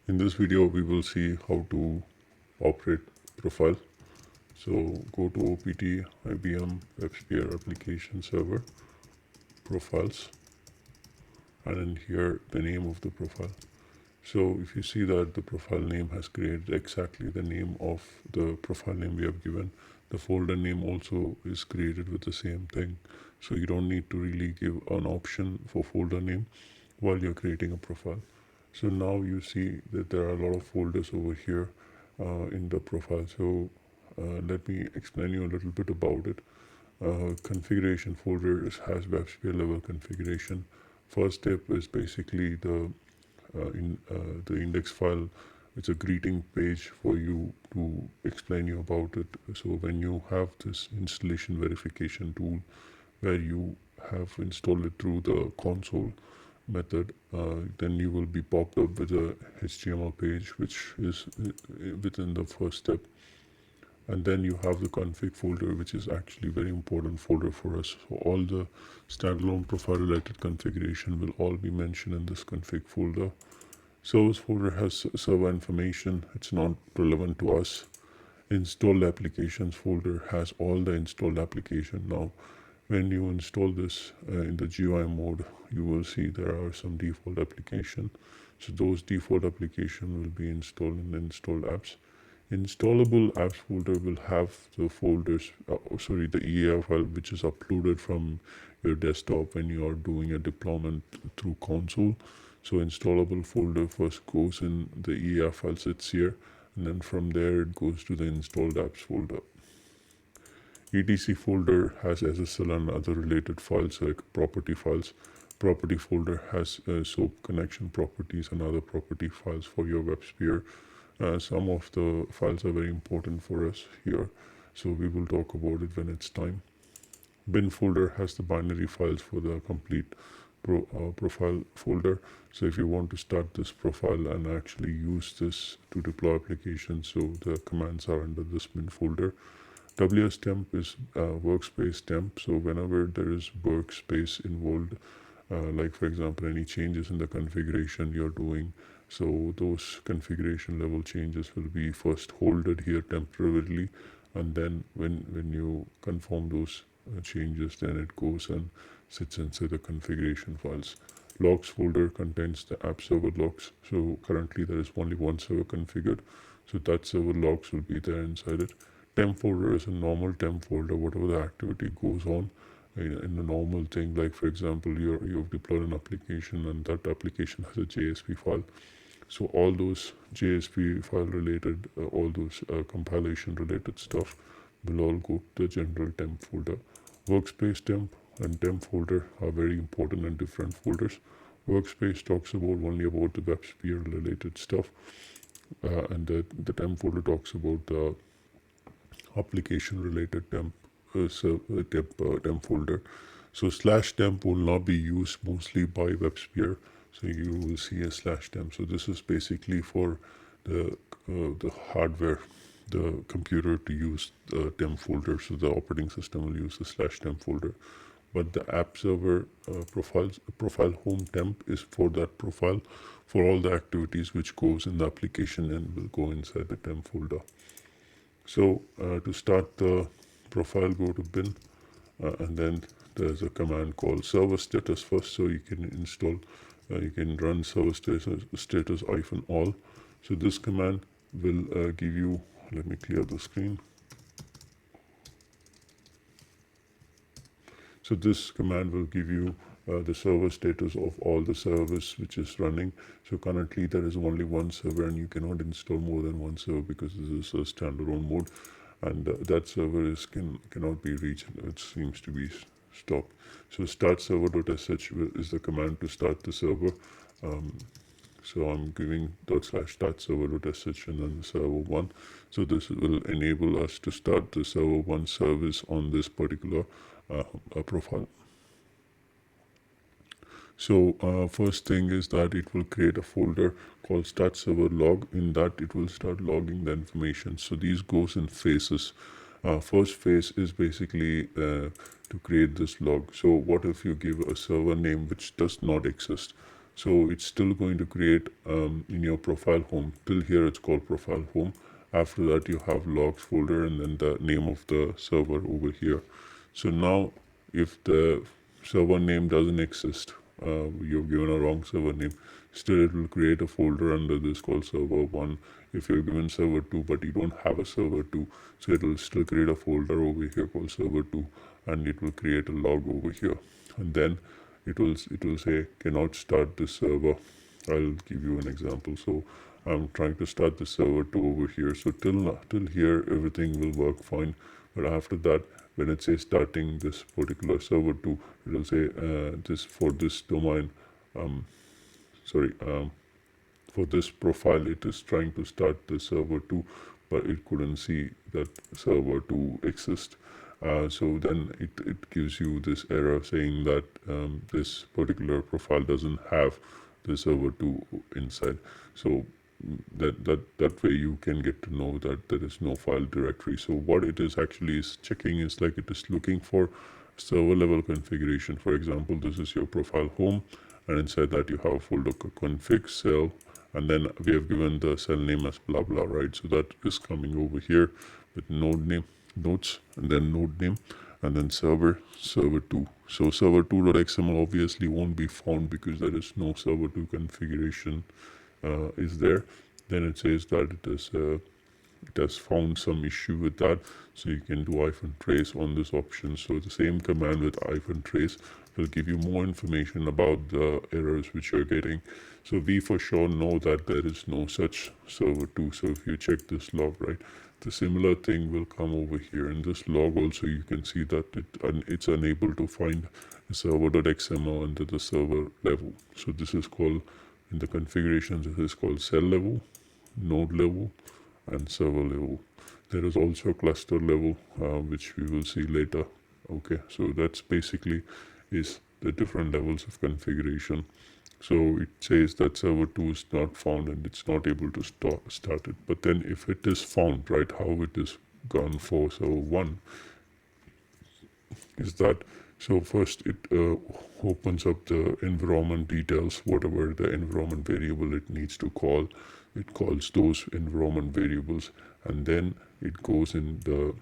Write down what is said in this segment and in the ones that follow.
In this video, we will see how to operate profile. So go to OPT IBM WebSphere application server profiles, and in here the name of the profile. So if you see that the profile name has created exactly the name of the profile name we have given, the folder name also is created with the same thing. So you don't need to really give an option for folder name while you're creating a profile. So now you see that there are a lot of folders over here in the profile. So let me explain you a little bit about it. Configuration folder has WebSphere level configuration. First step is basically the index file. It's a greeting page for you to explain you about it. So when you have this installation verification tool where you have installed it through the console method, then you will be popped up with a HTML page which is within the first step. And then you have the config folder, which is actually very important folder for us. So all the standalone profile related configuration will all be mentioned in this config folder. Service folder has server information. It's not relevant to us. Installed applications folder has all the installed application. Now, when you install this in the GUI mode, you will see there are some default application. So those default application will be installed in the installed apps. Installable apps folder will have the folders, the EAR file which is uploaded from your desktop when you are doing a deployment through console. So installable folder first goes in the EAR file sits here, and then from there it goes to the installed apps folder. etc folder has SSL and other related files like property files. Property folder has SOAP connection properties and other property files for your WebSphere. Some of the files are very important for us here, so we will talk about it when it's time. Bin folder has the binary files for the complete profile folder. So if you want to start this profile and actually use this to deploy applications, so the commands are under this bin folder. WS temp is workspace temp. So whenever there is workspace involved, like for example any changes in the configuration you're doing, so those configuration level changes will be first holded here temporarily, and then when you confirm those changes, then it goes and sits inside the configuration files. Logs folder contains the app server logs. So currently there is only one server configured, so that server logs will be there inside it. Temp folder is a normal temp folder, whatever the activity goes on in a normal thing. Like for example, you've deployed an application and that application has a JSP file. So all those JSP file related, all those compilation related stuff will all go to the general temp folder. Workspace temp and temp folder are very important and different folders. Workspace talks about only about the WebSphere related stuff, and the temp folder talks about the application related temp folder. So /temp will not be used mostly by WebSphere. So you will see a /temp. So this is basically for the hardware, the computer to use the temp folder. So the operating system will use the /temp folder. But the app server profile home temp is for that profile, for all the activities which goes in the application and will go inside the temp folder. So to start the profile, go to bin, and then there's a command called server status first. So you can install, you can run server status -all. So this command will give you, let me clear the screen. So this command will give you the server status of all the servers which is running. So currently there is only one server and you cannot install more than one server because this is a standalone mode, and that server cannot be reached. It seems to be stopped. So start server.sh is the command to start the server. So I'm giving /start server.sh and then server 1. So this will enable us to start the server 1 service on this particular profile. So first thing is that it will create a folder called start server log. In that it will start logging the information. So these goes in phases. First phase is basically to create this log. So what if you give a server name which does not exist? So it's still going to create in your profile home. Till here it's called profile home. After that you have logs folder and then the name of the server over here. So now if the server name doesn't exist, you've given a wrong server name, still it will create a folder under this called server 1. If you're given server 2 but you don't have a server 2, so it will still create a folder over here called server 2, and it will create a log over here, and then it will say cannot start this server. I'll give you an example. So I'm trying to start the server 2 over here. So till here everything will work fine, but after that, when it says starting this particular server 2, it will say this for this domain, sorry, for this profile it is trying to start the server 2, but it couldn't see that server 2 exists. So then it gives you this error saying that this particular profile doesn't have the server 2 inside. So that way you can get to know that there is no file directory. So what it is actually is checking is like it is looking for server level configuration. For example, this is your profile home, and inside that you have a folder config cell, and then we have given the cell name as blah blah, right? So that is coming over here with node name, nodes, and then node name, and then server 2. So server 2.xml obviously won't be found because there is no server 2 configuration is there. Then it says that it has found some issue with that, so you can do -trace on this option. So the same command with -trace will give you more information about the errors which you're getting. So we for sure know that there is no such server 2. So if you check this log, right, the similar thing will come over here in this log. Also you can see that it's unable to find server.xml under the server level. So this is called, in the configurations, this is called cell level, node level, and server level. There is also cluster level, which we will see later. Okay, so that's basically is the different levels of configuration. So it says that server 2 is not found and it's not able to start it. But then if it is found, right, how it is gone for server 1 is that, so first it opens up the environment details, whatever the environment variable it needs to call. It calls those environment variables, and then it goes in the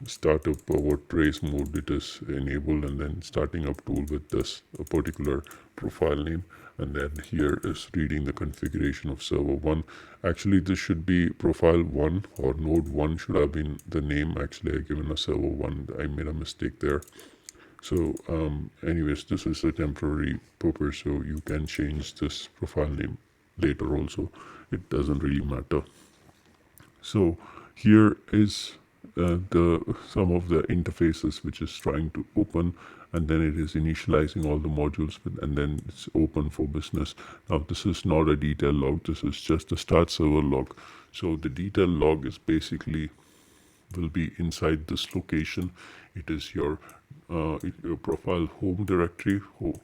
startup or trace mode. It is enabled, and then starting up tool with this a particular profile name, and then here is reading the configuration of server 1. Actually this should be profile 1 or node 1 should have been the name. Actually I given a server 1, I made a mistake there. So anyways, this is a temporary purpose, so you can change this profile name later also. It doesn't really matter. So here is some of the interfaces which is trying to open, and then it is initializing all the modules and then it's open for business. Now this is not a detail log, this is just a start server log. So the detail log is basically will be inside this location. It is your profile home directory,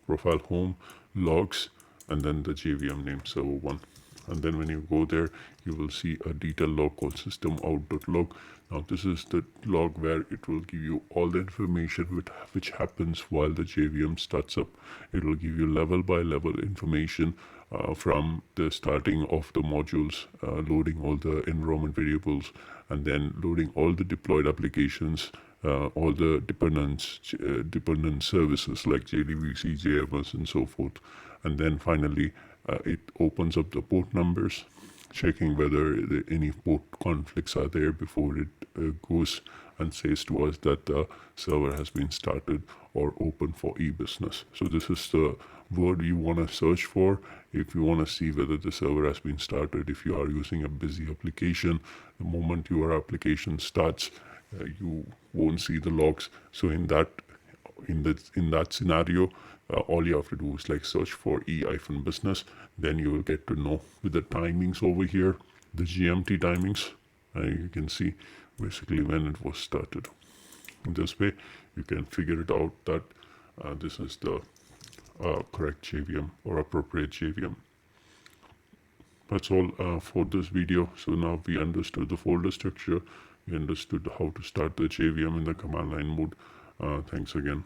profile home logs, and then the JVM name server 1. And then when you go there, you will see a detail log called system out.log. Now this is the log where it will give you all the information which happens while the JVM starts up. It will give you level by level information from the starting of the modules, loading all the environment variables, and then loading all the deployed applications, all the dependent services like JDBC, JMS, and so forth. And then finally, it opens up the port numbers, checking whether any port conflicts are there before it goes and says to us that the server has been started or open for e-business. So this is the word you want to search for if you want to see whether the server has been started. If you are using a busy application, the moment your application starts, you won't see the logs. So in that scenario, all you have to do is like search for e-business. Then you will get to know with the timings over here, the GMT timings. You can see basically when it was started. In this way, you can figure it out that this is the correct JVM or appropriate JVM. That's all for this video. So now we understood the folder structure. We understood how to start the JVM in the command line mode. Thanks again.